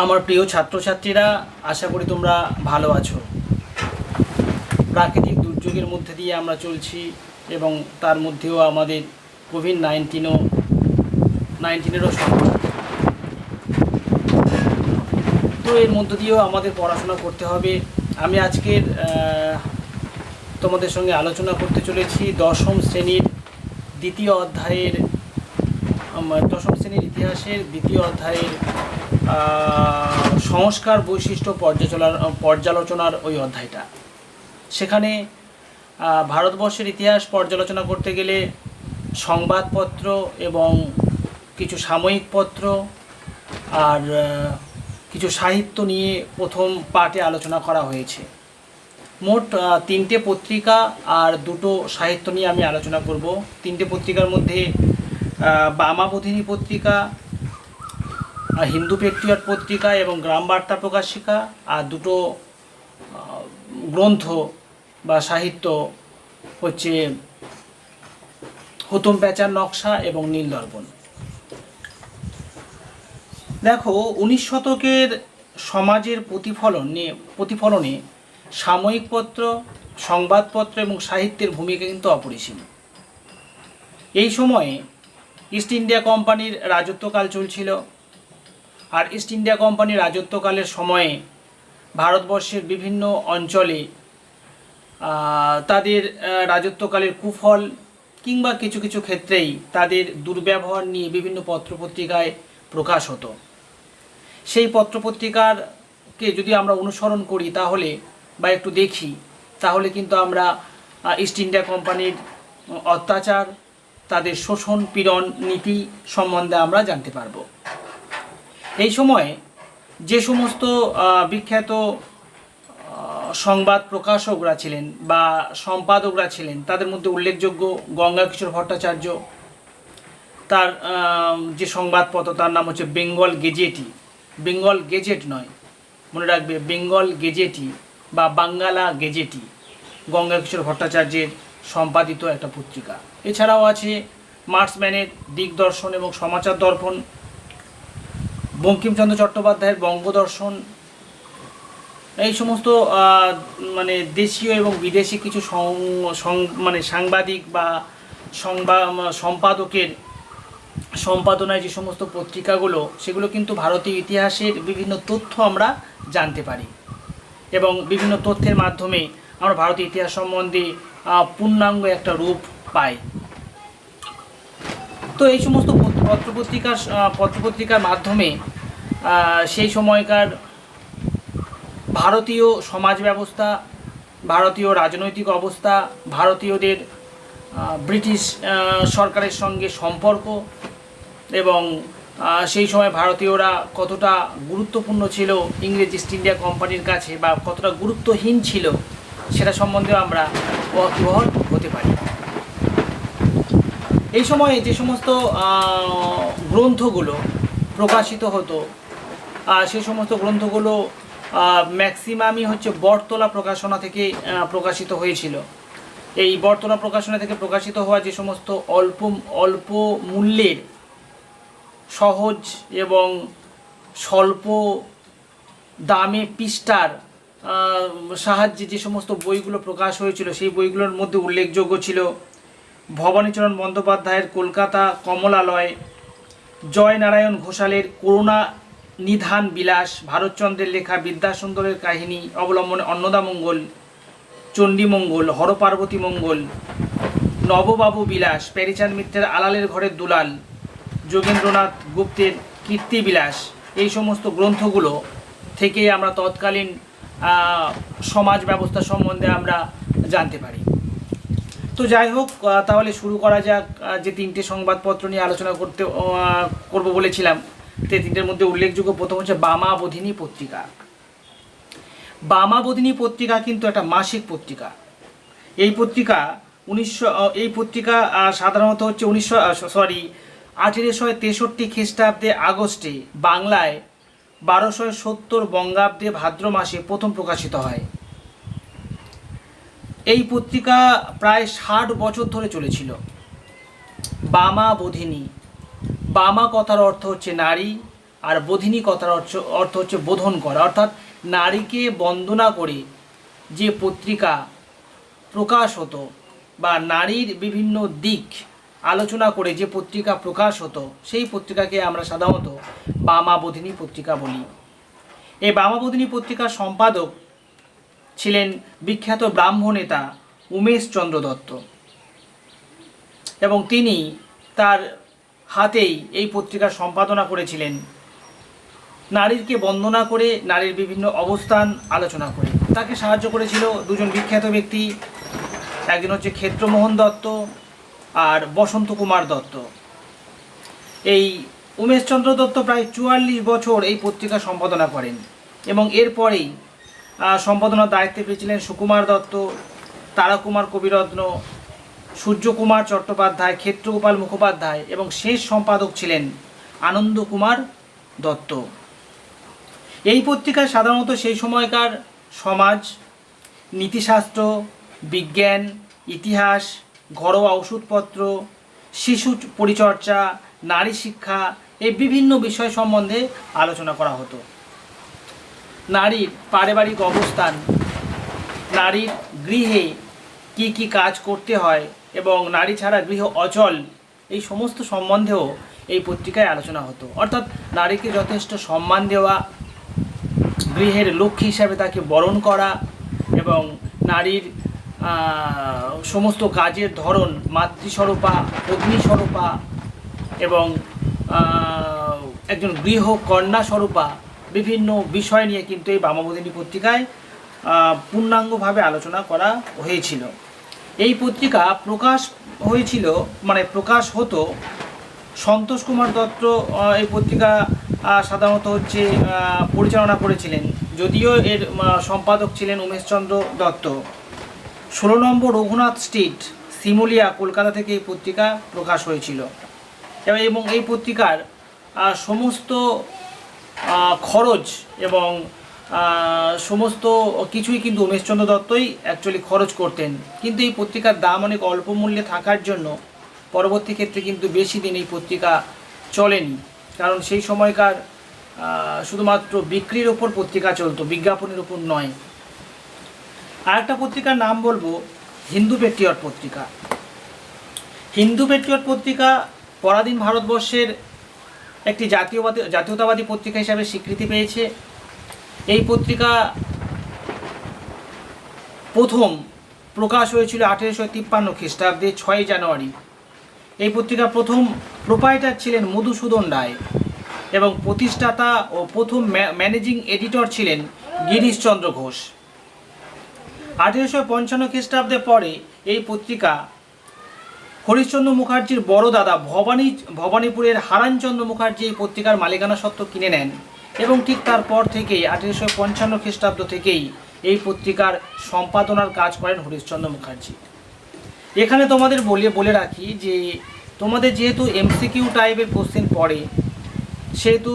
আমার প্রিয় ছাত্রছাত্রীরা, আশা করি তোমরা ভালো আছো। প্রাকৃতিক দুর্যোগের মধ্যে দিয়ে আমরা চলছি এবং তার মধ্যেও আমাদের কোভিড-19-এরও সংকট। তো এর মধ্য দিয়েও আমাদের পড়াশোনা করতে হবে। আমি আজকের তোমাদের সঙ্গে আলোচনা করতে চলেছি দশম শ্রেণীর ইতিহাসের দ্বিতীয় অধ্যায়ের সংস্কার বৈশিষ্ট্য পর্যালোচনার ওই অধ্যায়টা। সেখানে ভারতবর্ষের ইতিহাস পর্যালোচনা করতে গেলে সংবাদপত্র এবং কিছু সাময়িক পত্র আর কিছু সাহিত্য নিয়ে প্রথম পার্টে আলোচনা করা হয়েছে। মোট 3টে পত্রিকা আর 2টো সাহিত্য নিয়ে আমি আলোচনা করব। 3টে পত্রিকার মধ্যে বামাবোধিনী পত্রিকা, হিন্দু পেট্রিয়ট পত্রিকা এবং গ্রাম বার্তা প্রকাশিকা, আর 2টো গ্রন্থ বা সাহিত্য হচ্ছে হুতুম প্যাঁচার নকশা এবং নীল দর্পণ। দেখো, 19 শতকের সমাজের প্রতিফলনে সাময়িক পত্র, সংবাদপত্র এবং সাহিত্যের ভূমিকা কিন্তু অপরিসীম। এই সময়ে ইস্ট ইন্ডিয়া কোম্পানির রাজত্বকাল চলছিল, আর ইস্ট ইন্ডিয়া কোম্পানির রাজত্বকালের সময়ে ভারতবর্ষের বিভিন্ন অঞ্চলে তাদের রাজত্বকালের কুফল কিংবা কিছু কিছু ক্ষেত্রেই তাদের দুর্ব্যবহার নিয়ে বিভিন্ন পত্রপত্রিকায় প্রকাশ হতো। সেই পত্রপত্রিকারকে যদি আমরা অনুসরণ করি তাহলে বা একটু দেখি, তাহলে কিন্তু আমরা ইস্ট ইন্ডিয়া কোম্পানির অত্যাচার, তাদের শোষণ পীড়ন নীতি সম্বন্ধে আমরা জানতে পারব। এই সময়ে যে সমস্ত বিখ্যাত সংবাদ প্রকাশকরা ছিলেন বা সম্পাদকরা ছিলেন, তাদের মধ্যে উল্লেখযোগ্য গঙ্গাকিশোর ভট্টাচার্য। তার যে সংবাদপত্র তার নাম হচ্ছে বেঙ্গল গেজেট নয়, মনে রাখবে, বেঙ্গল গেজেটি বা বাঙ্গালা গেজেটি, গঙ্গাকিশোর ভট্টাচার্যের সম্পাদিত একটা পত্রিকা। এছাড়াও আছে মার্সম্যানের দিগদর্শন এবং সমাচার দর্পণ, বঙ্কিমচন্দ্র চট্টোপাধ্যায়ের বঙ্গদর্শন। এই সমস্ত দেশীয় এবং বিদেশি কিছু সাংবাদিক বা সম্পাদকের সম্পাদনায় যে সমস্ত পত্রিকাগুলো, সেগুলো কিন্তু ভারতীয় ইতিহাসের বিভিন্ন তথ্য আমরা জানতে পারি এবং বিভিন্ন তথ্যের মাধ্যমে আমরা ভারতীয় ইতিহাস সম্বন্ধে পূর্ণাঙ্গ একটা রূপ পাই। তো এই সমস্ত পত্রপত্রিকার মাধ্যমে সেই সময়কার ভারতীয় সমাজ ব্যবস্থা, ভারতীয় রাজনৈতিক অবস্থা, ভারতীয়দের ব্রিটিশ সরকারের সঙ্গে সম্পর্ক এবং সেই সময় ভারতীয়রা কতটা গুরুত্বপূর্ণ ছিল ইংরেজ ইস্ট ইন্ডিয়া কোম্পানির কাছে বা কতটা গুরুত্বহীন ছিল, সেটা সম্বন্ধে আমরা ওয়াকিবহাল হতে পারি। এই সময়ে যে সমস্ত গ্রন্থগুলো প্রকাশিত হতো, সেই সমস্ত গ্রন্থগুলো ম্যাক্সিমামই হচ্ছে বটতলা প্রকাশনা থেকে প্রকাশিত হয়েছিল। এই বটতলা প্রকাশনা থেকে প্রকাশিত হওয়া যে সমস্ত অল্প মূল্যের, সহজ এবং স্বল্প দামে পৃষ্ঠার সাহায্যে যে সমস্ত বইগুলো প্রকাশ হয়েছিল, সেই বইগুলোর মধ্যে উল্লেখযোগ্য ছিল ভবানীচরণ বন্দ্যোপাধ্যায়ের কলকাতা কমলালয়, জয়নারায়ণ ঘোষালের করুণা নিধান বিলাস, ভারতচন্দ্রের লেখা বিদ্যাসুন্দরের কাহিনী অবলম্বনে অন্নদামঙ্গল, চণ্ডীমঙ্গল, হরপার্বতী মঙ্গল, নববাবু বিলাস, প্যারীচাঁদ মিত্রের আলালের ঘরের দুলাল, যোগেন্দ্রনাথ গুপ্তের কীর্তিবিলাস। এই সমস্ত গ্রন্থগুলো থেকে আমরা তৎকালীন সমাজ ব্যবস্থা সম্বন্ধে আমরা জানতে পারি। তো যাই হোক, তাহলে শুরু করা যাক। যে 3টে সংবাদপত্র নিয়ে আলোচনা করব বলেছিলাম, তো 3টের মধ্যে উল্লেখযোগ্য প্রথম হচ্ছে বামাবোধিনী পত্রিকা। বামাবোধিনী পত্রিকা কিন্তু একটা মাসিক পত্রিকা। এই পত্রিকা সাধারণত হচ্ছে 1863 খ্রিস্টাব্দে আগস্টে বাংলায় 1270 বঙ্গাব্দে ভাদ্র মাসে প্রথম প্রকাশিত হয়। এই পত্রিকা প্রায় 60 বছর ধরে চলেছিল। বামাবোধিনী, বামা কথার অর্থ হচ্ছে নারী আর বোধিনী কথার অর্থ হচ্ছে বোধন করা, অর্থাৎ নারীকে বন্দনা করে যে পত্রিকা প্রকাশ হতো বা নারীর বিভিন্ন দিক আলোচনা করে যে পত্রিকা প্রকাশ হতো সেই পত্রিকাকে আমরা সাধারণত বামাবোধিনী পত্রিকা বলি। এই বামাবোধিনী পত্রিকার সম্পাদক ছিলেন বিখ্যাত ব্রাহ্ম নেতা উমেশ চন্দ্র দত্ত, এবং তিনি তার হাতেই এই পত্রিকার সম্পাদনা করেছিলেন, নারীকে বন্দনা করে নারীর বিভিন্ন অবস্থান আলোচনা করে। তাকে সাহায্য করেছিল দুজন বিখ্যাত ব্যক্তি, একজন হচ্ছে ক্ষেত্রমোহন দত্ত আর বসন্ত কুমার দত্ত। এই উমেশচন্দ্র দত্ত প্রায় 44 বছর এই পত্রিকা সম্পাদনা করেন, এবং এরপরেই সম্পাদনার দায়িত্বে পেয়েছিলেন সুকুমার দত্ত, তারাকুমার কবিরত্ন, সূর্যকুমার চট্টোপাধ্যায়, ক্ষেত্রগোপাল মুখোপাধ্যায়, এবং শেষ সম্পাদক ছিলেন আনন্দ কুমার দত্ত। এই পত্রিকায় সাধারণত সেই সময়কার সমাজ, নীতিশাস্ত্র, বিজ্ঞান, ইতিহাস, ঘরোয়া ওষুধপত্র, শিশু পরিচর্যা, নারী শিক্ষা, এই বিভিন্ন বিষয় সম্বন্ধে আলোচনা করা হতো। নারীর পারিবারিক অবস্থান, নারীর গৃহে কি কি কাজ করতে হয় এবং নারী ছাড়া গৃহ অচল, এই সমস্ত সম্বন্ধেও এই পত্রিকায় আলোচনা হতো। অর্থাৎ নারীকে যথেষ্ট সম্মান দেওয়া, গৃহের লক্ষ্মী হিসাবে তাকে বরণ করা, এবং নারীর সমস্ত কাজের ধরন মাতৃস্বরূপা, অগ্নিস্বরূপা এবং একজন গৃহ কন্যা স্বরূপা, বিভিন্ন বিষয় নিয়ে কিন্তু এই বামাবোধিনী পত্রিকায় পূর্ণাঙ্গভাবে আলোচনা করা হয়েছিল। এই পত্রিকা প্রকাশ হয়েছিল, প্রকাশ হতো সন্তোষ কুমার দত্ত এই পত্রিকা সাধারণত পরিচালনা করেছিলেন, যদিও এর সম্পাদক ছিলেন উমেশচন্দ্র দত্ত। 16 নম্বর রঘুনাথ স্ট্রিট, শিমুলিয়া, কলকাতা থেকে এই পত্রিকা প্রকাশ হয়েছিল, এবং এই পত্রিকার সমস্ত খরচ এবং সমস্ত কিছুই কিন্তু উমেশচন্দ্র দত্তই অ্যাকচুয়ালি খরচ করতেন। কিন্তু এই পত্রিকার দাম অনেক অল্প মূল্যে থাকার জন্য পরবর্তী ক্ষেত্রে কিন্তু বেশি দিন এই পত্রিকা চলেনি, কারণ সেই সময়কার শুধুমাত্র বিক্রির ওপর পত্রিকা চলতো, বিজ্ঞাপনের ওপর নয়। আরেকটা পত্রিকার নাম বলবো হিন্দু পেট্রিয়ট পত্রিকা। হিন্দু পেট্রিয়ট পত্রিকা পরাধীন ভারতবর্ষের একটি জাতীয়তাবাদী পত্রিকা হিসাবে স্বীকৃতি পেয়েছে। এই পত্রিকা প্রথম প্রকাশ হয়েছিল 1853 খ্রিস্টাব্দে 6 জানুয়ারি। এই পত্রিকার প্রথম প্রোপাইটার ছিলেন মধুসূদন রায়, এবং প্রতিষ্ঠাতা ও প্রথম ম্যানেজিং এডিটর ছিলেন গিরিশচন্দ্র ঘোষ। 1855 খ্রিস্টাব্দে পরে এই পত্রিকা হরিশ্চন্দ্র মুখার্জির বড় দাদা ভবানীপুরের হারানচন্দ্র মুখার্জি এই পত্রিকার মালিকানা সত্ত্ব কিনে নেন, এবং ঠিক তারপর থেকেই 1855 খ্রিস্টাব্দ থেকেই এই পত্রিকার সম্পাদনার কাজ করেন হরিশ্চন্দ্র মুখার্জি। এখানে তোমাদের বলে রাখি যে তোমাদের যেহেতু এমসিকিউ টাইপের কোশ্চেন পড়ে, সেহেতু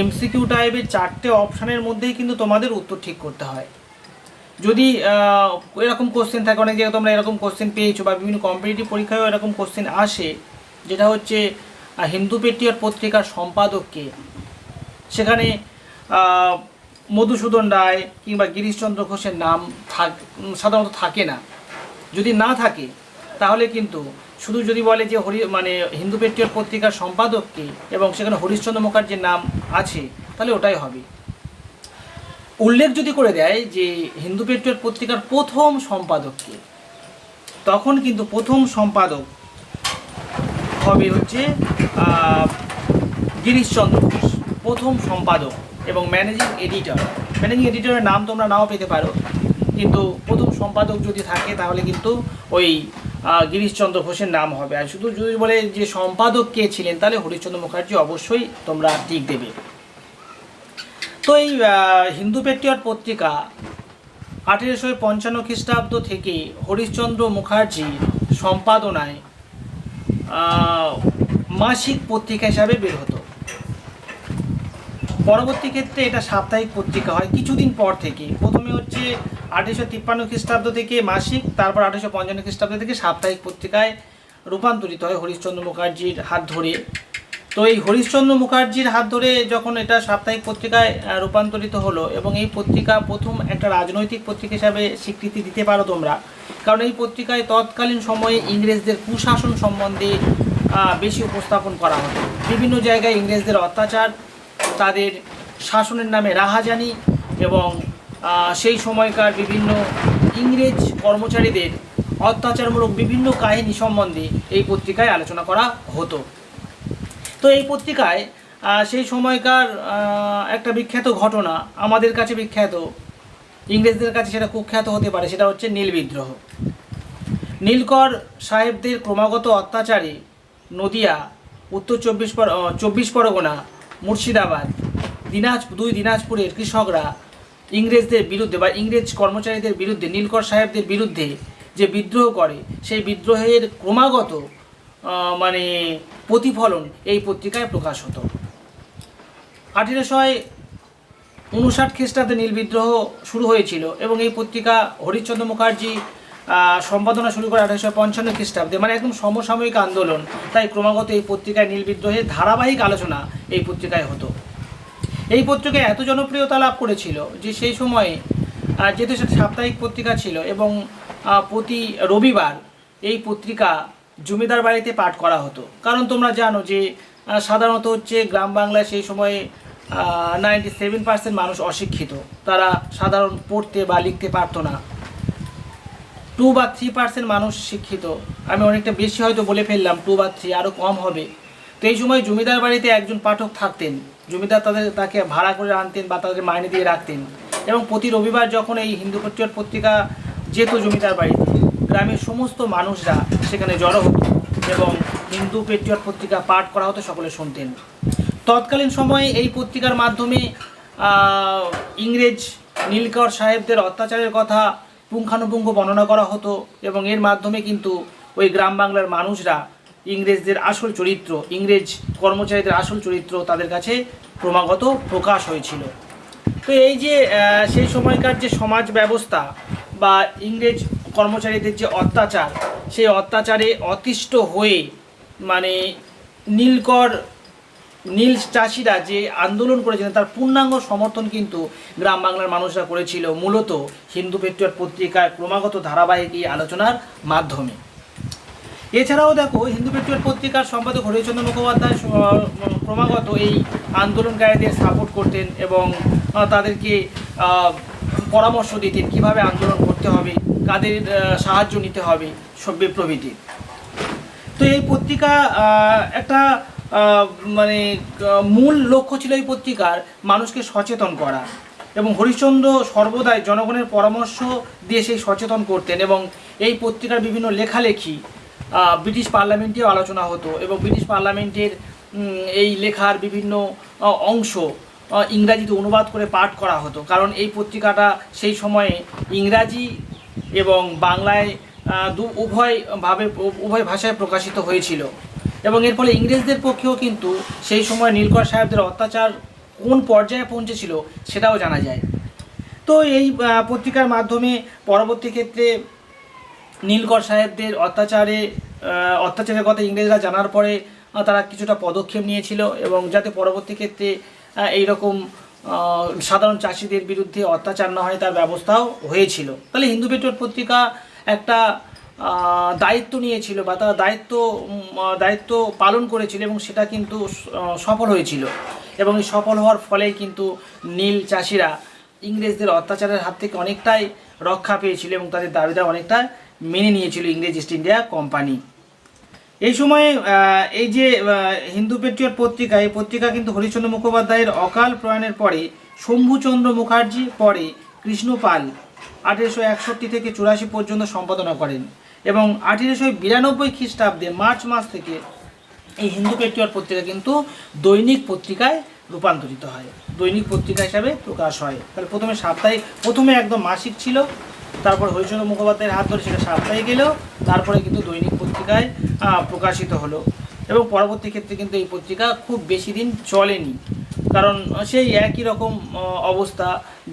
এমসিকিউ টাইপের 4টে অপশানের মধ্যেই কিন্তু তোমাদের উত্তর ঠিক করতে হয়। যদি এরকম কোশ্চেন থাকে, অনেক জায়গায় তোমরা এরকম কোশ্চেন পেয়েছো বা বিভিন্ন কম্পিটিটিভ পরীক্ষায়ও এরকম কোশ্চেন আসে, যেটা হচ্ছে হিন্দু পেট্রিয়ট পত্রিকার সম্পাদককে, সেখানে মধুসূদন রায় কিংবা গিরিশচন্দ্র ঘোষের নাম সাধারণত থাকে না। যদি না থাকে তাহলে কিন্তু শুধু যদি বলে যে হিন্দু পেট্রিয়ট পত্রিকার সম্পাদককে এবং সেখানে হরিশ্চন্দ্র মুখার্জির নাম আছে, তাহলে ওটাই হবে। উল্লেখ যদি করে দেয় যে হিন্দু পেট্রিয়ট পত্রিকার প্রথম সম্পাদককে, তখন কিন্তু প্রথম সম্পাদক হবে গিরিশচন্দ্র ঘোষ, প্রথম সম্পাদক এবং ম্যানেজিং এডিটরের নাম তোমরা নাও পেতে পারো, কিন্তু প্রথম সম্পাদক যদি থাকে তাহলে কিন্তু ওই গিরিশচন্দ্র ঘোষের নাম হবে। আর শুধু যদি বলে যে সম্পাদক কে ছিলেন, তাহলে হরিশ্চন্দ্র মুখার্জি অবশ্যই তোমরা টিক দেবে। তো এই হিন্দু পেট্রিয়ট পত্রিকা 1855 খ্রিস্টাব্দ থেকে হরিশ্চন্দ্র মুখার্জির সম্পাদনায় মাসিক পত্রিকা হিসাবে বের হতো। পরবর্তী ক্ষেত্রে এটা সাপ্তাহিক পত্রিকা হয় কিছুদিন পর থেকে। প্রথমে 1853 খ্রিস্টাব্দ থেকে মাসিক, তারপর 1855 খ্রিস্টাব্দ থেকে সাপ্তাহিক পত্রিকায় রূপান্তরিত হয় হরিশ্চন্দ্র মুখার্জির হাত ধরে। তো এই হরিশ্চন্দ্র মুখার্জির হাত ধরে যখন এটা সাপ্তাহিক পত্রিকায় রূপান্তরিত হলো, এবং এই পত্রিকা প্রথম একটা রাজনৈতিক পত্রিকা হিসাবে স্বীকৃতি দিতে পারো তোমরা, কারণ এই পত্রিকায় তৎকালীন সময়ে ইংরেজদের কুশাসন সম্বন্ধে বেশি উপস্থাপন করা হতো। বিভিন্ন জায়গায় ইংরেজদের অত্যাচার, তাদের শাসনের নামে রাহাজানি এবং সেই সময়কার বিভিন্ন ইংরেজ কর্মচারীদের অত্যাচারমূলক বিভিন্ন কাহিনী সম্বন্ধে এই পত্রিকায় আলোচনা করা হতো। তো এই পত্রিকায় সেই সময়কার একটা বিখ্যাত ঘটনা, আমাদের কাছে বিখ্যাত, ইংরেজদের কাছে সেটা কুখ্যাত হতে পারে, সেটা হচ্ছে নীল বিদ্রোহ। নীলকর সাহেবদের ক্রমাগত অত্যাচারে নদিয়া, উত্তর চব্বিশ পরগনা, মুর্শিদাবাদ, দুই দিনাজপুরের কৃষকরা ইংরেজদের বিরুদ্ধে বা ইংরেজ কর্মচারীদের বিরুদ্ধে, নীলকর সাহেবদের বিরুদ্ধে যে বিদ্রোহ করে, সেই বিদ্রোহের ক্রমাগত প্রতিফলন এই পত্রিকায় প্রকাশ হতো। 1859 খ্রিস্টাব্দে নীল বিদ্রোহ শুরু হয়েছিল এবং এই পত্রিকা হরিশ্চন্দ্র মুখার্জি সম্পাদনা শুরু করে 1855 খ্রিস্টাব্দে, একদম সমসাময়িক আন্দোলন। তাই ক্রমাগত এই পত্রিকায় নীল বিদ্রোহের ধারাবাহিক আলোচনা এই পত্রিকায় হতো। এই পত্রিকায় এত জনপ্রিয়তা লাভ করেছিল যে সেই সময়ে যেহেতু সেটা সাপ্তাহিক পত্রিকা ছিল এবং প্রতি রবিবার এই পত্রিকা জমিদার বাড়িতে পাঠ করা হতো। কারণ তোমরা জানো যে সাধারণত হচ্ছে গ্রাম বাংলায় সেই সময়ে 97% মানুষ অশিক্ষিত, তারা সাধারণ পড়তে বা লিখতে পারতো না। 2 বা 3% মানুষ শিক্ষিত, আমি অনেকটা বেশি হয়তো বলে ফেললাম, 2 বা 3, আরও কম হবে। তো এই সময় জমিদার বাড়িতে একজন পাঠক থাকতেন, জমিদার তাকে ভাড়া করে আনতেন বা তাদের মাইনে দিয়ে রাখতেন, এবং প্রতি রবিবার যখন এই হিন্দু পেট্রিয়ট পত্রিকা যেত জমিদার বাড়িতে, গ্রামের সমস্ত মানুষরা সেখানে জড়ো হতো এবং হিন্দু পেট্রিয়ট পত্রিকা পাঠ করা হতো, সকলে শুনতেন। তৎকালীন সময়ে এই পত্রিকার মাধ্যমে ইংরেজ নীলকর সাহেবদের অত্যাচারের কথা পুঙ্খানুপুঙ্খ বর্ণনা করা হতো এবং এর মাধ্যমে কিন্তু ওই গ্রাম বাংলার মানুষরা ইংরেজদের আসল চরিত্র, ইংরেজ কর্মচারীদের আসল চরিত্র তাদের কাছে ক্রমাগত প্রকাশ হয়েছিল। তো এই যে সেই সময়কার যে সমাজ ব্যবস্থা বা ইংরেজ কর্মচারীদের যে অত্যাচার, সেই অত্যাচারে অতিষ্ঠ হয়ে নীল চাষিরা যে আন্দোলন করেছিলেন তার পূর্ণাঙ্গ সমর্থন কিন্তু গ্রাম বাংলার মানুষরা করেছিল, মূলত হিন্দু পেট্রিয়ট পত্রিকার ক্রমাগত ধারাবাহিক এই আলোচনার মাধ্যমে। এছাড়াও দেখো, হিন্দু পেট্রিয়ট পত্রিকার সম্পাদক হরিশ্চন্দ্র মুখোপাধ্যায় ক্রমাগত এই আন্দোলনকারীদের সাপোর্ট করতেন এবং তাদেরকে পরামর্শ দিতেন কীভাবে আন্দোলন করতে হবে, কাদের সাহায্য নিতে হবে, সব প্রভৃতি। তো এই পত্রিকা একটা মূল লক্ষ্য ছিল এই পত্রিকার মানুষকে সচেতন করা, এবং হরিশ্চন্দ্র সর্বদাই জনগণের পরামর্শ দিয়ে সেই সচেতন করতেন। এবং এই পত্রিকার বিভিন্ন লেখালেখি ব্রিটিশ পার্লামেন্টেও আলোচনা হতো এবং ব্রিটিশ পার্লামেন্টের এই লেখার বিভিন্ন অংশ ইংরাজিতে অনুবাদ করে পাঠ করা হতো, কারণ এই পত্রিকাটা সেই সময়ে ইংরাজি এবং বাংলায় উভয় ভাষায় প্রকাশিত হয়েছিল। এবং এর ফলে ইংরেজদের পক্ষেও কিন্তু সেই সময় নীলকর সাহেবদের অত্যাচার কোন পর্যায়ে পৌঁছেছিল সেটাও জানা যায়। তো এই পত্রিকার মাধ্যমে পরবর্তী ক্ষেত্রে নীলকর সাহেবদের অত্যাচারের কথা ইংরেজরা জানার পরে তারা কিছুটা পদক্ষেপ নিয়েছিল, এবং যাতে পরবর্তী ক্ষেত্রে এইরকম সাধারণ চাষিদের বিরুদ্ধে অত্যাচার না হয় তার ব্যবস্থাও হয়েছিল। তাহলে হিন্দু পেট্রিয়ট পত্রিকা একটা দায়িত্ব নিয়েছিল বা তারা দায়িত্ব পালন করেছিল এবং সেটা কিন্তু সফল হয়েছিল, এবং এই সফল হওয়ার ফলে কিন্তু নীল চাষিরা ইংরেজদের অত্যাচারের হাত থেকে অনেকটাই রক্ষা পেয়েছিল এবং তাদের দাবিটা অনেকটা মেনে নিয়েছিল ইংরেজ ইস্ট ইন্ডিয়া কোম্পানি। এই সময়ে এই যে হিন্দু পেট্রিয়ট পত্রিকা, এই পত্রিকা কিন্তু হরিশ্চন্দ্র মুখোপাধ্যায়ের অকাল প্রয়াণের পরে শম্ভুচন্দ্র মুখার্জি, পরে কৃষ্ণপাল 1861 থেকে 84 পর্যন্ত সম্পাদনা করেন, এবং 1892 খ্রিস্টাব্দে মার্চ মাস থেকে এই হিন্দু পেট্রিয়ট পত্রিকা কিন্তু দৈনিক পত্রিকায় রূপান্তরিত হয়, দৈনিক পত্রিকা হিসাবে প্রকাশ হয়। তাহলে প্রথমে একদম মাসিক ছিল, তারপর হরিশ্চন্দ্র মুখোপাধ্যায়ের হাত ধরে সেটা সাপ্তাহিক এলো, তারপরে কিন্তু দৈনিক পত্রিকায় প্রকাশিত হলো। এবং পরবর্তী ক্ষেত্রে কিন্তু এই পত্রিকা খুব বেশি দিন চলেনি, কারণ সেই একই রকম অবস্থা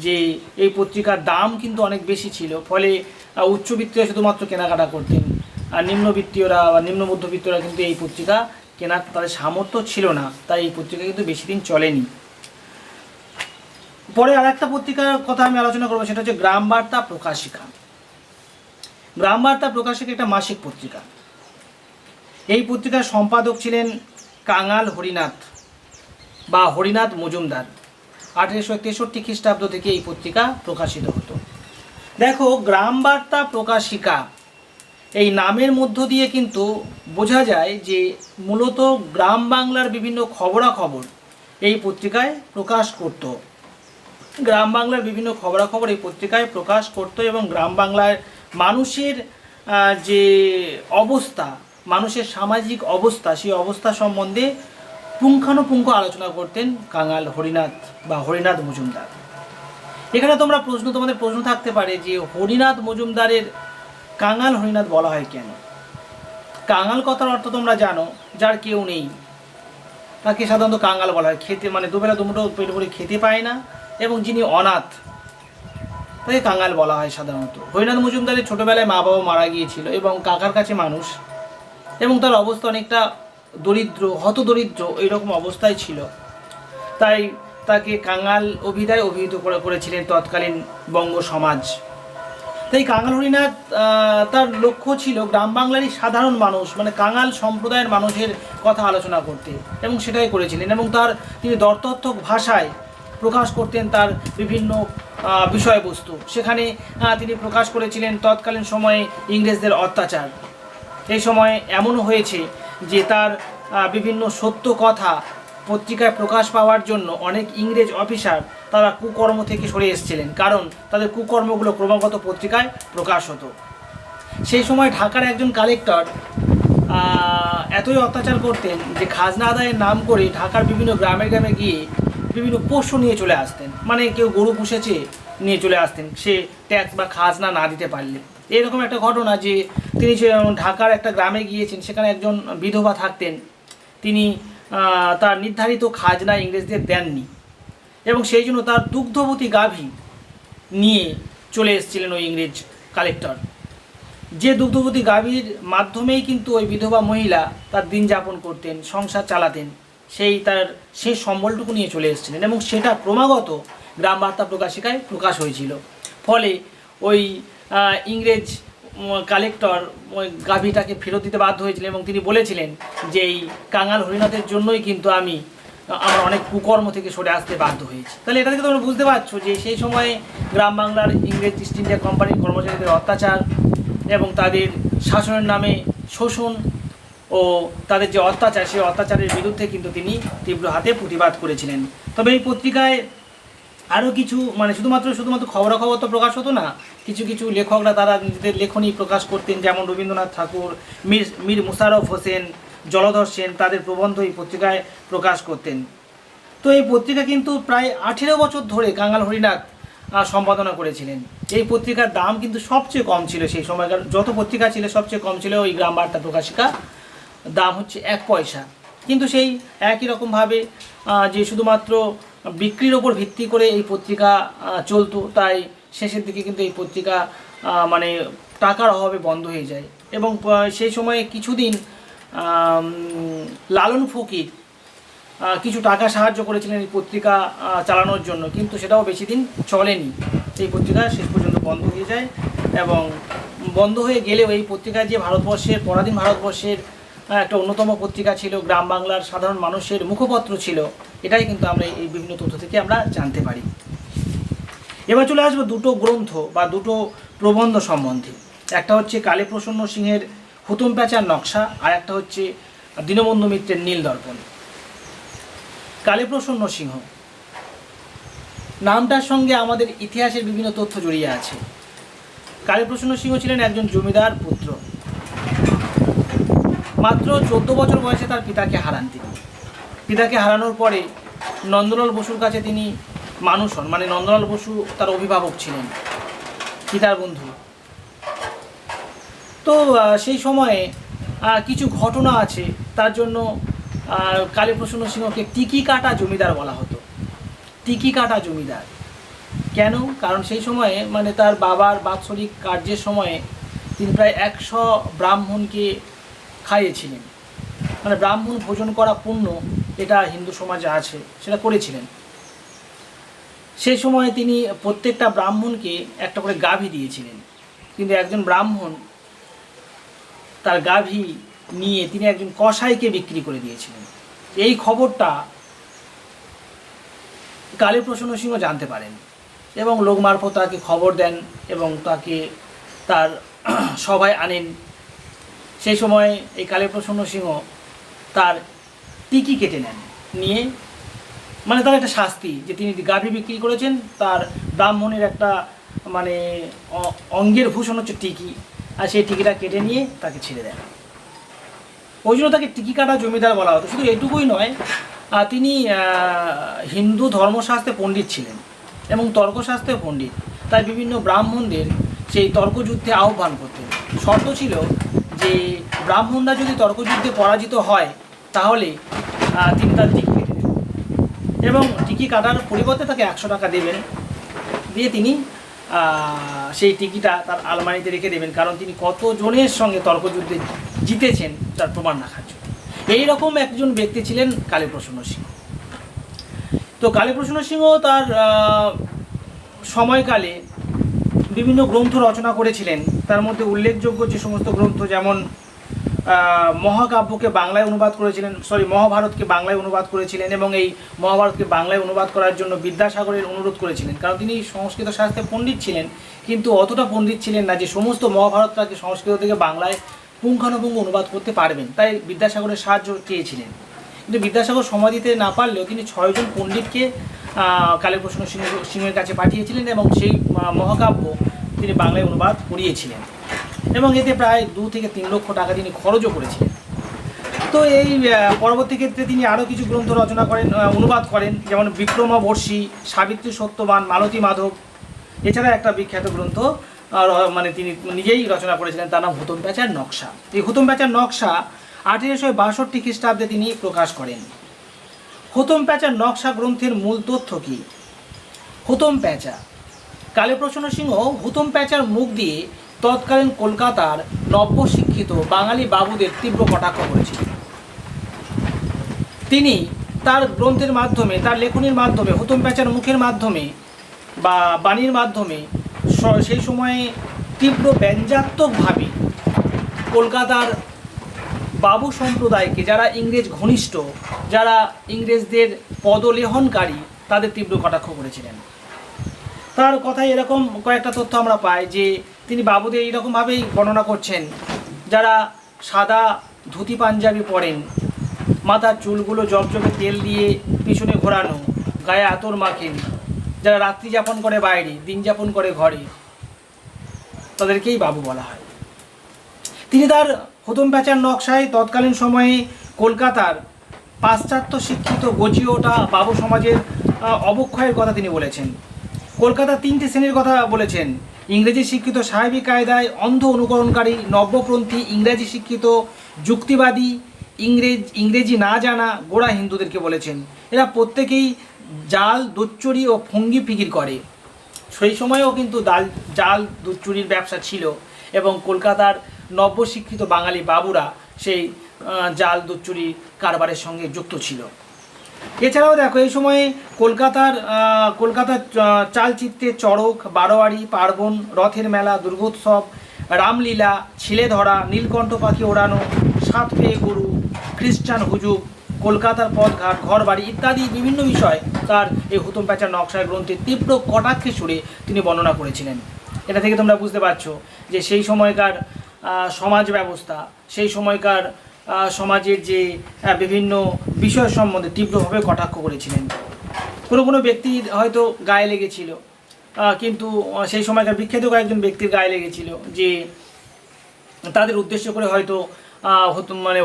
যে এই পত্রিকার দাম কিন্তু অনেক বেশি ছিল, ফলে উচ্চবিত্তরা শুধুমাত্র কেনাকাটা করতেন, আর নিম্নবিত্তীয়রা বা নিম্ন মধ্যবিত্তরা কিন্তু এই পত্রিকা কেনার তাদের সামর্থ্য ছিল না, তাই এই পত্রিকা কিন্তু বেশি দিন চলেনি। পরে আর একটা পত্রিকার কথা আমি আলোচনা করবো, সেটা হচ্ছে গ্রাম বার্তা প্রকাশিকা। গ্রাম বার্তা প্রকাশিকা একটা মাসিক পত্রিকা। এই পত্রিকার সম্পাদক ছিলেন কাঙাল হরিনাথ বা হরিনাথ মজুমদার। 1863 খ্রিস্টাব্দ থেকে এই পত্রিকা প্রকাশিত হতো। দেখো, গ্রাম বার্তা প্রকাশিকা এই নামের মধ্য দিয়ে কিন্তু বোঝা যায় যে মূলত গ্রাম বাংলার বিভিন্ন খবরাখবর এই পত্রিকায় প্রকাশ করত। গ্রাম বাংলার বিভিন্ন খবরাখবর এই পত্রিকায় প্রকাশ করত এবং গ্রাম বাংলার মানুষের যে অবস্থা, মানুষের সামাজিক অবস্থা, সেই অবস্থা সম্বন্ধে পুঙ্খানুপুঙ্খ আলোচনা করতেন কাঙাল হরিনাথ বা হরিনাথ মজুমদার। এখানে তোমাদের প্রশ্ন থাকতে পারে যে হরিনাথ মজুমদারের কাঙাল হরিনাথ বলা হয় কেন? কাঙাল কথার অর্থ তোমরা জানো, যার কেউ নেই, তাকে সাধারণত কাঙাল বলা হয়। খেতে মানে দুবেলা দুমুঠো পেট ভরে খেতে পায় না এবং যিনি অনাথ, তাকে কাঙাল বলা হয় সাধারণত। হরিনাথ মজুমদারের ছোটোবেলায় মা বাবা মারা গিয়েছিল এবং কাকার কাছে মানুষ, এবং তার অবস্থা অনেকটা দরিদ্র, হতদরিদ্র এইরকম অবস্থায় ছিল, তাই তাকে কাঙাল অভিধায় অভিহিত করেছিলেন তৎকালীন বঙ্গ সমাজ। তাই কাঙাল হরিনাথ তার লক্ষ্য ছিল গ্রাম বাংলারই সাধারণ মানুষ, মানে কাঙাল সম্প্রদায়ের মানুষের কথা আলোচনা করতে, এবং সেটাই করেছিলেন। এবং তিনি দর্তথ্যক ভাষায় প্রকাশ করতেন তার বিভিন্ন বিষয়বস্তু। সেখানে তিনি প্রকাশ করেছিলেন তৎকালীন সময়ে ইংরেজদের অত্যাচার। এই সময় এমনও হয়েছে যে তার বিভিন্ন সত্য কথা পত্রিকায় প্রকাশ পাওয়ার জন্য অনেক ইংরেজ অফিসার তারা কুকর্ম থেকে সরে এসেছিলেন, কারণ তাদের কুকর্মগুলো ক্রমাগত পত্রিকায় প্রকাশ হতো। সেই সময় ঢাকার একজন কালেক্টর এতই অত্যাচার করতেন যে খাজনা আদায়ের নাম করে ঢাকার বিভিন্ন গ্রামে গ্রামে গিয়ে বিভিন্ন পোষ্য নিয়ে চলে আসতেন। মানে কেউ গরু পুষেছে, নিয়ে চলে আসতেন সে ট্যাক্স বা খাজনা না দিতে পারলে। এরকম একটা ঘটনা যে তিনি ঢাকার একটা গ্রামে গিয়েছেন, সেখানে একজন বিধবা থাকতেন, তিনি তার নির্ধারিত খাজনা ইংরেজদের দেননি এবং সেই জন্য তার দুগ্ধবতী গাভী নিয়ে চলে এসেছিলেন ওই ইংরেজ কালেক্টর। যে দুগ্ধবতী গাভীর মাধ্যমেই কিন্তু ওই বিধবা মহিলা তার দিন যাপন করতেন, সংসার চালাতেন, সেই সম্বলটুকু নিয়ে চলে এসেছিলেন এবং সেটা ক্রমাগত গ্রাম বার্তা প্রকাশিকায় প্রকাশ হয়েছিল। ফলে ওই ইংরেজ কালেক্টর ওই গাভীটাকে ফেরত দিতে বাধ্য হয়েছিলেন এবং তিনি বলেছিলেন যে এই কাঙাল হরিনাথের জন্যই কিন্তু আমার অনেক কুকর্ম থেকে সরে আসতে বাধ্য হয়েছি। তাহলে এটা থেকে তোমরা বুঝতে পারছো যে সেই সময়ে গ্রাম বাংলার ইংরেজ ইস্ট ইন্ডিয়া কোম্পানির কর্মচারীদের অত্যাচার এবং তাদের শাসনের নামে শোষণ ও তাদের যে অত্যাচার, সেই অত্যাচারের বিরুদ্ধে কিন্তু তিনি তীব্র হাতে প্রতিবাদ করেছিলেন। তবে এই পত্রিকায় আরও কিছু শুধুমাত্র খবরাখবর তো প্রকাশ হতো না, কিছু কিছু লেখকরা তারা নিজেদের লেখনী প্রকাশ করতেন, যেমন রবীন্দ্রনাথ ঠাকুর, মীর মুশাররফ হোসেন, জলধর সেন তাদের প্রবন্ধ এই পত্রিকায় প্রকাশ করতেন। তো এই পত্রিকা কিন্তু প্রায় 18 বছর ধরে কাঙাল হরিনাথ সম্পাদনা করেছিলেন। এই পত্রিকার দাম কিন্তু সবচেয়ে কম ছিল, সেই সময়কার যত পত্রিকা ছিল সবচেয়ে কম ছিল ওই গ্রাম বার্তা প্রকাশিকা, দাম হচ্ছে 1 পয়সা। কিন্তু সেই একই রকমভাবে যে শুধুমাত্র বিক্রির ওপর ভিত্তি করে এই পত্রিকা চলতো, তাই শেষের দিকে কিন্তু এই পত্রিকা টাকার অভাবে বন্ধ হয়ে যায়। এবং সেই সময়ে কিছুদিন লালন ফকির কিছু টাকা সাহায্য করেছিলেন এই পত্রিকা চালানোর জন্য, কিন্তু সেটাও বেশি দিন চলেনি। এই পত্রিকা শেষ পর্যন্ত বন্ধ হয়ে যায় এবং বন্ধ হয়ে গেলেও এই পত্রিকা যে পরাধীন ভারতবর্ষের একটা অন্যতম পত্রিকা ছিল, গ্রাম বাংলার সাধারণ মানুষের মুখপত্র ছিল, এটাই কিন্তু আমরা এই বিভিন্ন তথ্য থেকে আমরা জানতে পারি। এবার চলে আসবো দুটো গ্রন্থ বা দুটো প্রবন্ধ সম্বন্ধে। একটা হচ্ছে কালীপ্রসন্ন সিংহের হুতুম প্যাঁচার নকশা, আর একটা হচ্ছে দীনবন্ধু মিত্রের নীল দর্পণ। কালীপ্রসন্ন সিংহ নামটার সঙ্গে আমাদের ইতিহাসের বিভিন্ন তথ্য জড়িয়ে আছে। কালীপ্রসন্ন সিংহ ছিলেন একজন জমিদার পুত্র। মাত্র 14 বছর বয়সে তার পিতাকে হারান তিনি। পিতাকে হারানোর পরে নন্দলাল বসুর কাছে তিনি মানুষ হন, নন্দলাল বসু তার অভিভাবক ছিলেন, পিতার বন্ধু। তো সেই সময়ে কিছু ঘটনা আছে, তার জন্য কালীপ্রসন্ন সিংহকে টিকি কাটা জমিদার বলা হতো। টিকি কাটা জমিদার কেন? কারণ সেই সময়ে তার বাবার বাৎসরিক কার্যের সময়ে তিনি প্রায় 100 ব্রাহ্মণকে খাইয়েছিলেন। মানে ব্রাহ্মণ ভোজন করা পুণ্য এটা হিন্দু সমাজে আছে, সেটা করেছিলেন। সেই সময় তিনি প্রত্যেকটা ব্রাহ্মণকে একটা করে গাভী দিয়েছিলেন, কিন্তু একজন ব্রাহ্মণ তার গাভী নিয়ে তিনি একজন কসাইকে বিক্রি করে দিয়েছিলেন। এই খবরটা কালীপ্রসন্ন সিংহ জানতে পারেন এবং লোক মারফত তাকে খবর দেন এবং তাকে তার সভায় আনেন। সেই সময় এই কালীপ্রসন্ন সিংহ তার টিকি কেটে নেন, নিয়ে মানে তার একটা শাস্তি যে তিনি গাভী বিক্রি করেছেন, তার ব্রাহ্মণের একটা মানে অঙ্গের ভূষণ হচ্ছে টিকি, আর সেই টিকিটা কেটে নিয়ে তাকে ছেড়ে দেন। ওই জন্য তাকে টিকি কাটা জমিদার বলা হতো। শুধু এটুকুই নয়, তিনি হিন্দু ধর্মশাস্ত্রে পণ্ডিত ছিলেন এবং তর্কশাস্ত্রে পণ্ডিত, তাই বিভিন্ন ব্রাহ্মণদের সেই তর্কযুদ্ধে আহ্বান করতেন। শর্ত ছিল যে ব্রাহ্মণরা যদি তর্কযুদ্ধে পরাজিত হয় তাহলে তিনি তার টিকি কেটে দেবেন এবং টিকি কাটার পরিবর্তে তাকে 100 টাকা দেবেন, দিয়ে তিনি সেই টিকিটা তার আলমারিতে রেখে দেবেন, কারণ তিনি কতজনের সঙ্গে তর্কযুদ্ধে জিতেছেন তার প্রমাণ রাখার জন্য। এইরকম একজন ব্যক্তি ছিলেন কালীপ্রসন্ন সিংহ। তো কালীপ্রসন্ন সিংহ তার সময়কালে বিভিন্ন গ্রন্থ রচনা করেছিলেন। তার মধ্যে উল্লেখযোগ্য যে সমস্ত গ্রন্থ, যেমন মহাকাব্যকে বাংলায় অনুবাদ করেছিলেন, মহাভারতকে বাংলায় অনুবাদ করেছিলেন এবং এই মহাভারতকে বাংলায় অনুবাদ করার জন্য বিদ্যাসাগরের অনুরোধ করেছিলেন, কারণ তিনি সংস্কৃত শাস্ত্রে পণ্ডিত ছিলেন, কিন্তু অতটা পণ্ডিত ছিলেন না যে সমস্ত মহাভারতটাকে সংস্কৃত থেকে বাংলায় পুঙ্খানুপুঙ্খ অনুবাদ করতে পারবেন, তাই বিদ্যাসাগরের সাহায্য চেয়েছিলেন। কিন্তু বিদ্যাসাগর সময় দিতে না পারলেও তিনি 6 জন পণ্ডিতকে কালীপ্রসন্ন সিংহের কাছে পাঠিয়েছিলেন এবং সেই মহাকাব্য তিনি বাংলায় অনুবাদ করিয়েছিলেন এবং এতে প্রায় 2 থেকে 3 লক্ষ টাকা তিনি খরচও করেছিলেন। তো এই পরবর্তী ক্ষেত্রে তিনি আরও কিছু গ্রন্থ রচনা করেন, অনুবাদ করেন, যেমন বিক্রমাবর্ষী, সাবিত্রী সত্যবান, মালতী মাধব। এছাড়া একটা বিখ্যাত গ্রন্থ মানে তিনি নিজেই রচনা করেছিলেন, তার নাম হুতম প্যাঁচার নকশা। এই হুতম প্যাঁচার নকশা 1862 খ্রিস্টাব্দে তিনি প্রকাশ করেন। হুতম প্যাঁচার নকশা গ্রন্থের মূল তথ্য কী? হুতম প্যাঁচা, কালীপ্রসন্ন সিংহ হুতম প্যাঁচার মুখ দিয়ে তৎকালীন কলকাতার নব্যশিক্ষিত বাঙালি বাবুদের তীব্র কটাক্ষ করেছিলেন। তিনি তার গ্রন্থের মাধ্যমে, তার লেখনীর মাধ্যমে, হুতম প্যাঁচার মুখের মাধ্যমে বা বাণীর মাধ্যমে সেই সময়ে তীব্র ব্যঙ্গাত্মকভাবে কলকাতার বাবু সম্প্রদায়কে, যারা ইংরেজ ঘনিষ্ঠ, যারা ইংরেজদের পদলেহনকারী, তাদের তীব্র কটাক্ষ করেছিলেন। তার কথায় এরকম কয়েকটা তথ্য আমরা পাই যে তিনি বাবুদের এইরকমভাবেই বর্ণনা করছেন, যারা সাদা ধুতি পাঞ্জাবি পরেন, মাথার চুলগুলো জবজবে তেল দিয়ে পিছনে ঘোরানো, গায়ে আতর মাখেন, যারা রাত্রি যাপন করে বাইরে, দিন যাপন করে ঘরে, তাদেরকেই বাবু বলা হয়। তিনি তার হুতম প্যাঁচার নকশায় তৎকালীন সময়ে কলকাতার পাশ্চাত্য শিক্ষিত গজিওটা বাবু সমাজের অবক্ষয়ের কথা তিনি বলেছেন। কলকাতার 3টে শ্রেণীর কথা বলেছেন: ইংরেজি শিক্ষিত সাহেবী কায়দায় অন্ধ অনুকরণকারী, নব্যপন্থী, ইংরেজি শিক্ষিত যুক্তিবাদী, ইংরেজি না জানা গোড়া হিন্দুদেরকে বলেছেন। এরা প্রত্যেকেই জাল, দুচ্চুরি ও ফঙ্গি ফিকির করে। সেই সময়েও কিন্তু জাল দুচ্চুরির ব্যবসা ছিল এবং কলকাতার নব্যশিক্ষিত বাঙালি বাবুরা সেই জাল দুচ্চুরি কারবারের সঙ্গে যুক্ত ছিল। এছাড়াও দেখো, এই সময়ে কলকাতার চালচিত্রে চড়ক, বারোয়ারি, পার্বণ, রথের মেলা, দুর্গোৎসব, রামলীলা, ছিলে ধরা, নীলকণ্ঠ পাখি ওড়ানো, সাত পেয়ে গরু, খ্রিস্টান হুজুগ, কলকাতার পথঘাট, ঘরবাড়ি ইত্যাদি বিভিন্ন বিষয় তার এই হুতম প্যাঁচার নকশা গ্রন্থে তীব্র কটাক্ষে সুরে তিনি বর্ণনা করেছিলেন। এটা থেকে তোমরা বুঝতে পারছো যে সেই সময়কার সমাজ ব্যবস্থা, সেই সময়কার সমাজের যে বিভিন্ন বিষয় সম্বন্ধে তীব্রভাবে কটাক্ষ করেছিলেন। কোনো ব্যক্তির হয়তো গায়ে লেগেছিল, কিন্তু সেই সময়কার বিখ্যাত কয়েকজন ব্যক্তির গায়ে লেগেছিল যে তাদের উদ্দেশ্য করে হয়তো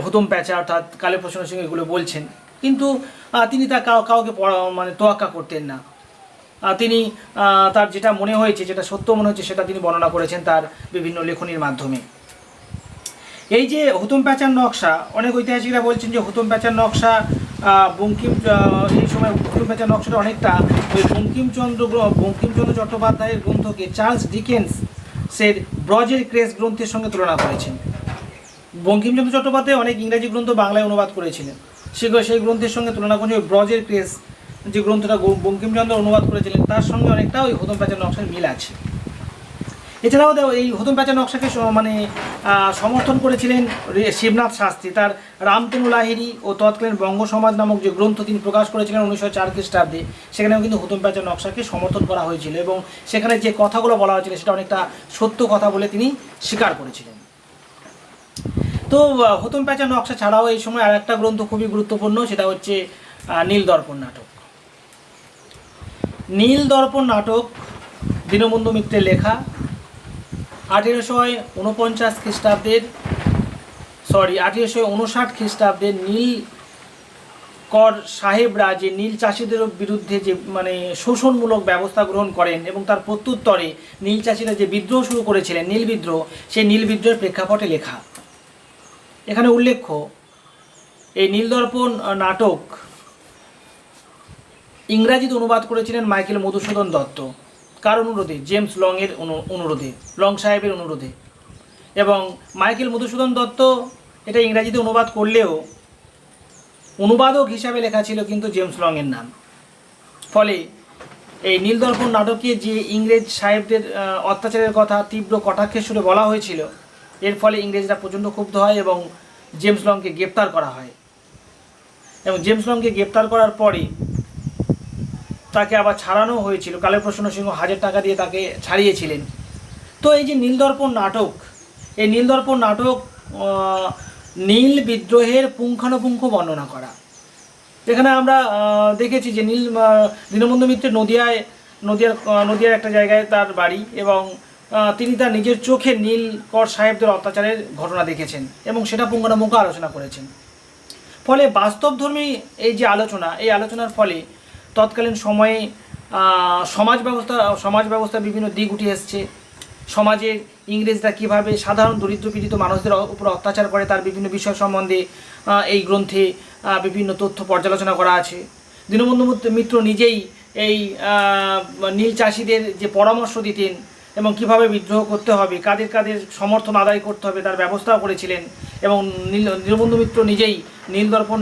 হুতম প্যাঁচা অর্থাৎ কালীপ্রসন্ন সিংহ এগুলো বলছেন, কিন্তু তিনি তা কাউকে তোয়াক্কা করতেন না। তিনি তার যেটা মনে হয়েছে, যেটা সত্য মনে হচ্ছে, সেটা তিনি বর্ণনা করেছেন তার বিভিন্ন লেখনীর মাধ্যমে। এই যে হুতম প্যাঁচার নকশা, অনেক ঐতিহাসিকরা বলছেন যে হুতম প্যাঁচার নকশা এই সময় হুতম প্যাঁচার নকশাটা অনেকটা ওই বঙ্কিমচন্দ্র চট্টোপাধ্যায়ের গ্রন্থকে চার্লস ডিকেন্সের ব্রজের ক্রেস গ্রন্থের সঙ্গে তুলনা করেছেন। বঙ্কিমচন্দ্র চট্টোপাধ্যায় অনেক ইংরাজি গ্রন্থ বাংলায় অনুবাদ করেছিলেন। সেই গ্রন্থের সঙ্গে তুলনা করে ওই ব্রজের ক্রেজ যে গ্রন্থটা বঙ্কিমচন্দ্র অনুবাদ করেছিলেন তার সঙ্গে অনেকটা ওই হতম প্যাঁচার নকশার মিল আছে। এছাড়াও এই হতম প্যাঁচার নকশাকে মানে সমর্থন করেছিলেন শিবনাথ শাস্ত্রী। তার রামতনু লাহিড়ী ও তৎকালীন বঙ্গ সমাজ নামক যে গ্রন্থ তিনি প্রকাশ করেছিলেন 1904 খ্রিস্টাব্দে, সেখানেও কিন্তু হতম প্যাঁচার নকশাকে সমর্থন করা হয়েছিল এবং সেখানে যে কথাগুলো বলা হয়েছিল সেটা অনেকটা সত্য কথা বলে তিনি স্বীকার করেছিলেন। তো হতম প্যাঁচার নকশা ছাড়াও এই সময় আর একটা গ্রন্থ খুবই গুরুত্বপূর্ণ, সেটা হচ্ছে নীলদর্পণ নাটক। নীলদর্পণ নাটক দীনবন্ধু মিত্রের লেখা। 1849 খ্রিস্টাব্দের 1859 খ্রিস্টাব্দের নীলকর সাহেবরা যে নীল চাষিদের বিরুদ্ধে যে মানে শোষণমূলক ব্যবস্থা গ্রহণ করেন এবং তার প্রত্যুত্তরে নীল চাষিরা যে বিদ্রোহ শুরু করেছিলেন নীল বিদ্রোহ, সেই নীল বিদ্রোহের প্রেক্ষাপটে লেখা। এখানে উল্লেখ্য এই নীলদর্পণ নাটক ইংরাজিতে অনুবাদ করেছিলেন মাইকেল মধুসূদন দত্ত। কার অনুরোধে? জেমস লংয়ের অনুরোধে, লং সাহেবের অনুরোধে। এবং মাইকেল মধুসূদন দত্ত এটা ইংরাজিতে অনুবাদ করলেও অনুবাদক হিসাবে লেখা ছিল কিন্তু জেমস লংয়ের নাম। ফলে এই নীলদর্পণ নাটকে যে ইংরেজ সাহেবদের অত্যাচারের কথা তীব্র কটাক্ষের সুরে বলা হয়েছিল, এর ফলে ইংরেজরা প্রচণ্ড ক্ষুব্ধ হয় এবং জেমস লংকে গ্রেপ্তার করা হয়। এবং জেমস লংকে গ্রেপ্তার করার পরে তাকে আবার ছাড়ানো হয়েছিল। কালীপ্রসন্ন সিংহ 1000 টাকা দিয়ে তাকে ছাড়িয়েছিলেন। তো এই যে নীলদর্পণ নাটক, এই নীলদর্পণ নাটক নীল বিদ্রোহের পুঙ্খানুপুঙ্খ বর্ণনা করা। এখানে আমরা দেখেছি যে দীনবন্ধু মিত্রের নদিয়ার একটা জায়গায় তার বাড়ি এবং তিনি তার নিজের চোখে নীলকর সাহেবদের অত্যাচারের ঘটনা দেখেছেন এবং সেটা পুঙ্খানুপুঙ্খ আলোচনা করেছেন। ফলে বাস্তবধর্মী এই যে আলোচনা, এই আলোচনার ফলে তৎকালীন সময়ে সমাজ ব্যবস্থা বিভিন্ন দিক উঠে এসছে। সমাজের ইংরেজরা কীভাবে সাধারণ দরিদ্র পীড়িত মানুষদের উপর অত্যাচার করে তার বিভিন্ন বিষয় সম্বন্ধে এই গ্রন্থে বিভিন্ন তথ্য পর্যালোচনা করা আছে। দীনবন্ধু মিত্র নিজেই এই নীল চাষিদের যে পরামর্শ দিতেন এবং কিভাবে বিদ্রোহ করতে হবে, কাদের সমর্থন আদায় করতে হবে তার ব্যবস্থাও করেছিলেন। এবং দীনবন্ধু মিত্র নিজেই নীলদর্পণ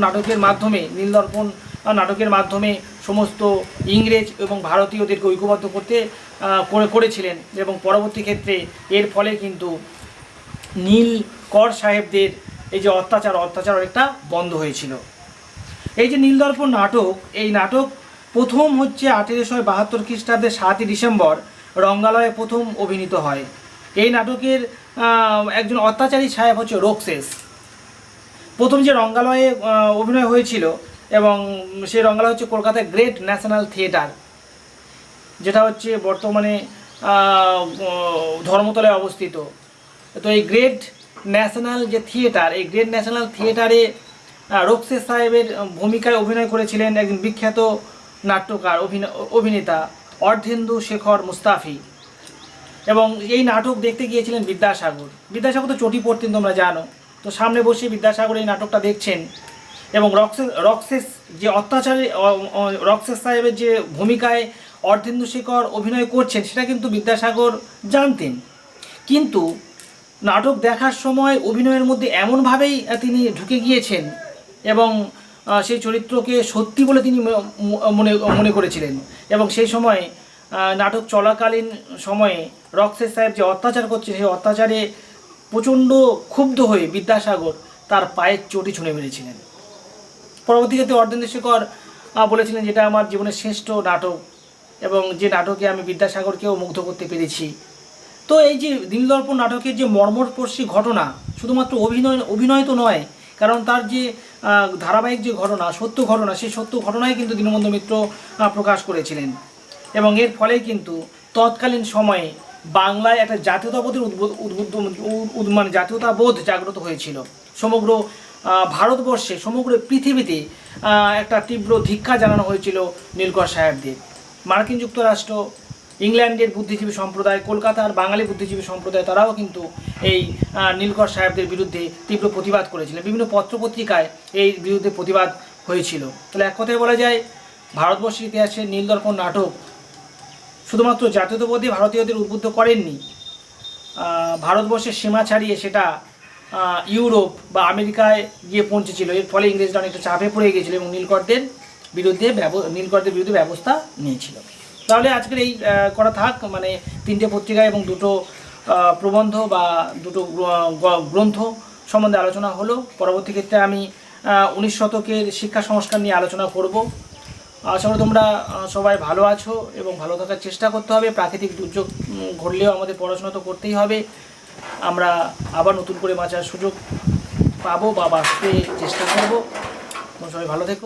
নাটকের মাধ্যমে সমস্ত ইংরেজ এবং ভারতীয়দেরকে ঐক্যবদ্ধ করেছিলেন এবং পরবর্তী ক্ষেত্রে এর ফলে কিন্তু নীলকর সাহেবদের এই যে অত্যাচার অনেকটা বন্ধ হয়েছিল। এই যে নীলদর্পণ নাটক, এই নাটক প্রথম হচ্ছে 1872 খ্রিস্টাব্দের 7ই ডিসেম্বর রঙ্গালয়ে প্রথম অভিনীত হয়। এই নাটকের একজন অত্যাচারী সাহেব হচ্ছে রোকসেস। প্রথম যে রঙ্গালয়ে অভিনয় হয়েছিল এবং সেই রঙ্গালয় হচ্ছে কলকাতায় গ্রেট ন্যাশনাল থিয়েটার, যেটা হচ্ছে বর্তমানে ধর্মতলায় অবস্থিত। তো এই গ্রেট ন্যাশনাল যে থিয়েটার, এই গ্রেট ন্যাশনাল থিয়েটারে রোকসেস সাহেবের ভূমিকায় অভিনয় করেছিলেন একজন বিখ্যাত নাট্যকার অভিনেতা অর্ধেন্দু শেখর মুস্তাফি। এবং এই নাটক দেখতে গিয়েছিলেন বিদ্যাসাগর তো চটি পড়তেন তোমরা জানো। তো সামনে বসে বিদ্যাসাগর এই নাটকটা দেখছেন এবং রক্সেস যে রক্সেস সাহেবের যে ভূমিকায় অর্ধেন্দু শেখর অভিনয় করছেন সেটা কিন্তু বিদ্যাসাগর জানতেন। কিন্তু নাটক দেখার সময় অভিনয়ের মধ্যে এমনভাবেই তিনি ঢুকে গিয়েছেন এবং সেই চরিত্রকে সত্যি বলে তিনি মনে করেছিলেন। এবং সেই সময় নাটক চলাকালীন সময়ে রক্সেস সাহেব যে অত্যাচার করছে সেই অত্যাচারে প্রচণ্ড ক্ষুব্ধ হয়ে বিদ্যাসাগর তার পায়ের চটি ছুঁড়ে মেরেছিলেন। পরবর্তী ক্ষেত্রে অর্ধেন্দু শেখর বলেছিলেন যেটা আমার জীবনের শ্রেষ্ঠ নাটক এবং যে নাটকে আমি বিদ্যাসাগরকেও মুগ্ধ করতে পেরেছি। তো এই যে নীলদর্পণ নাটকের যে মর্মস্পর্শী ঘটনা, শুধুমাত্র অভিনয় তো নয়, কারণ তার যে ধারাবাহিক যে ঘটনা, সত্য ঘটনা, সেই সত্য ঘটনাই কিন্তু দীনবন্ধু মিত্র প্রকাশ করেছিলেন। এবং এর ফলে কিন্তু তৎকালীন সময়ে বাংলায় একটা জাতীয়তাবোধ জাগ্রত হয়েছিল। সমগ্র ভারতবর্ষে, সমগ্র পৃথিবীতে একটা তীব্র ধিক্কার জানানো হয়েছিল নীলকর সাহেবদের। মার্কিন যুক্তরাষ্ট্র, ইংল্যান্ডের বুদ্ধিজীবী সম্প্রদায়, কলকাতার বাঙালি বুদ্ধিজীবী সম্প্রদায়, তারাও কিন্তু এই নীলকর সাহেবদের বিরুদ্ধে তীব্র প্রতিবাদ করেছিলেন। বিভিন্ন পত্রপত্রিকায় এই বিরুদ্ধে প্রতিবাদ হয়েছিল। তাহলে এক কথায় বলা যায় ভারতবর্ষের ইতিহাসে নীলদর্পণ নাটক শুধুমাত্র জাতীয়তাবোধে ভারতীয়দের উদ্বুদ্ধ করেননি, ভারতবর্ষের সীমা ছাড়িয়ে সেটা ইউরোপ বা আমেরিকায় গিয়ে পৌঁছেছিল। এর ফলে ইংরেজরা অনেকটা চাপে পড়ে গিয়েছিল এবং নীলকরদের বিরুদ্ধে ব্যবস্থা নিয়েছিল। তাহলে আজকের এই করা থাক, মানে 3টে পত্রিকা এবং 2টো প্রবন্ধ বা 2টো গ্রন্থ সম্বন্ধে আলোচনা হলো। পরবর্তী ক্ষেত্রে আমি 19 শতকের শিক্ষা সংস্কার নিয়ে আলোচনা করব। আশা করি তোমরা সবাই ভালো আছো এবং ভালো থাকার চেষ্টা করতে হবে। প্রাকৃতিক দুর্যোগ ঘটলেও আমাদের পড়াশোনা তো করতেই হবে। আমরা আবার নতুন করে বাঁচার সুযোগ পাবো বা বাঁচতে চেষ্টা করবো। সবাই ভালো থেকো।